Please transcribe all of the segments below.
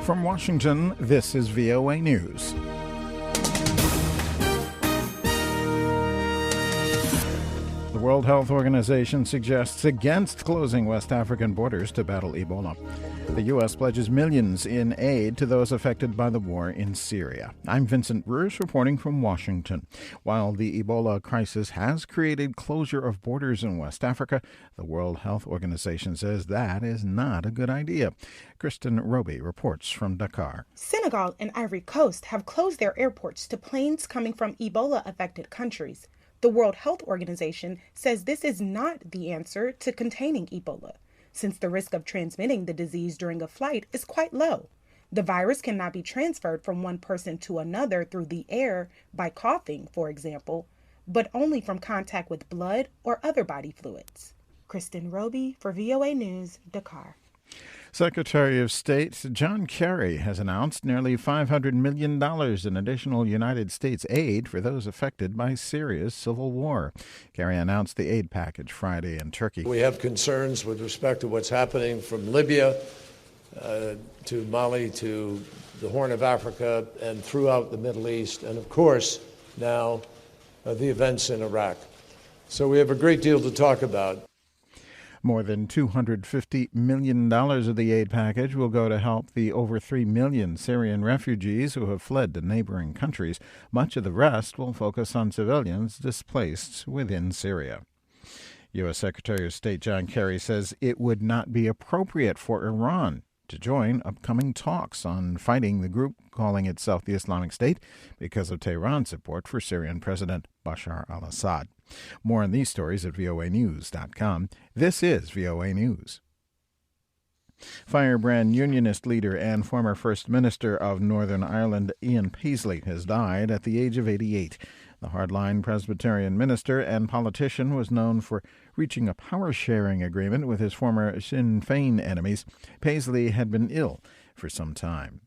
From Washington, this is VOA News. The World Health Organization suggests against closing West African borders to battle Ebola. The U.S. pledges millions in aid to those affected by the war in Syria. I'm Vincent Bruce reporting from Washington. While the Ebola crisis has created closure of borders in West Africa, the World Health Organization says that is not a good idea. Christin Roby reports from Dakar. Senegal and Ivory Coast have closed their airports to planes coming from Ebola-affected countries. The World Health Organization says this is not the answer to containing Ebola, since the risk of transmitting the disease during a flight is quite low. The virus cannot be transferred from one person to another through the air by coughing, for example, but only from contact with blood or other body fluids. Christin Roby for VOA News, Dakar. Secretary of State John Kerry has announced nearly $500 million in additional United States aid for those affected by Syria's civil war. Kerry announced the aid package Friday in Turkey. We have concerns with respect to what's happening from Libya to Mali to the Horn of Africa and throughout the Middle East, and of course now the events in Iraq. So we have a great deal to talk about. More than $250 million of the aid package will go to help the over 3 million Syrian refugees who have fled to neighboring countries. Much of the rest will focus on civilians displaced within Syria. U.S. Secretary of State John Kerry says it would not be appropriate for Iran to join upcoming talks on fighting the group calling itself the Islamic State because of Tehran's support for Syrian President Bashar al-Assad. More on these stories at voanews.com. This is VOA News. Firebrand Unionist leader and former First Minister of Northern Ireland Ian Paisley has died at the age of 88. The hardline Presbyterian minister and politician was known for reaching a power-sharing agreement with his former Sinn Féin enemies. Paisley had been ill for some time.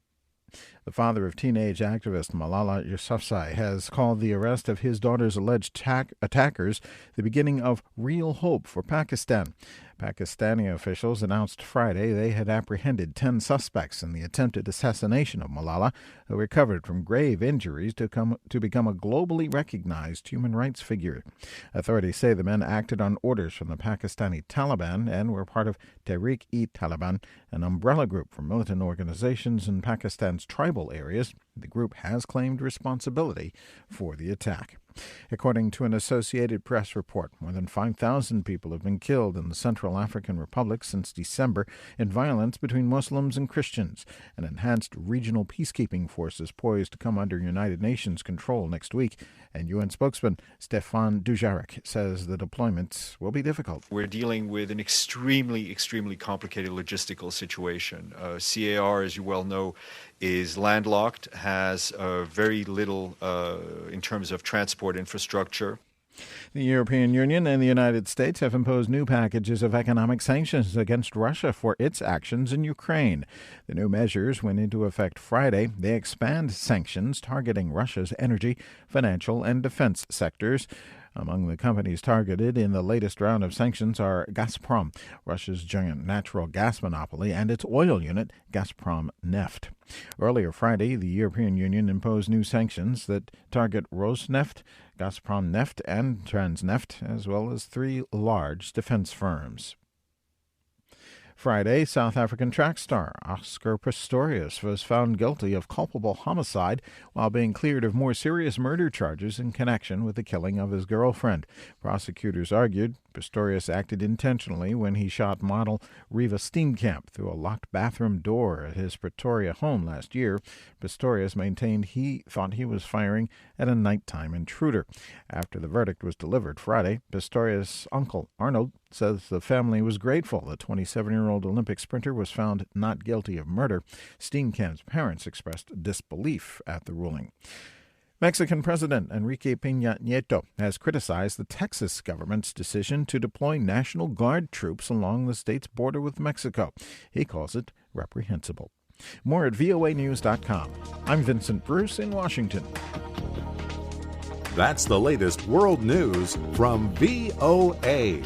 The father of teenage activist Malala Yousafzai has called the arrest of his daughter's alleged attackers the beginning of real hope for Pakistan. Pakistani officials announced Friday they had apprehended 10 suspects in the attempted assassination of Malala, who recovered from grave injuries to become a globally recognized human rights figure. Authorities say the men acted on orders from the Pakistani Taliban and were part of Tehreek-e-Taliban, an umbrella group for militant organizations in Pakistan's tribal areas. The group has claimed responsibility for the attack. According to an Associated Press report, more than 5,000 people have been killed in the Central African Republic since December in violence between Muslims and Christians. An enhanced regional peacekeeping force is poised to come under United Nations control next week, and UN spokesman Stefan Dujarric says the deployment will be difficult. We're dealing with an extremely complicated logistical situation. CAR, as you well know, is landlocked, has very little in terms of transport infrastructure. The European Union and the United States have imposed new packages of economic sanctions against Russia for its actions in Ukraine. The new measures went into effect Friday. They expand sanctions targeting Russia's energy, financial, and defense sectors. Among the companies targeted in the latest round of sanctions are Gazprom, Russia's giant natural gas monopoly, and its oil unit, Gazprom Neft. Earlier Friday, the European Union imposed new sanctions that target Rosneft, Gazprom Neft, and Transneft, as well as 3 large defense firms. Friday, South African track star Oscar Pistorius was found guilty of culpable homicide while being cleared of more serious murder charges in connection with the killing of his girlfriend. Prosecutors argued Pistorius acted intentionally when he shot model Riva Steenkamp through a locked bathroom door at his Pretoria home last year. Pistorius maintained he thought he was firing at a nighttime intruder. After the verdict was delivered Friday, Pistorius' uncle Arnold says the family was grateful the 27-year-old Olympic sprinter was found not guilty of murder. Steenkamp's parents expressed disbelief at the ruling. Mexican President Enrique Peña Nieto has criticized the Texas government's decision to deploy National Guard troops along the state's border with Mexico. He calls it reprehensible. More at voanews.com. I'm Vincent Bruce in Washington. That's the latest world news from VOA.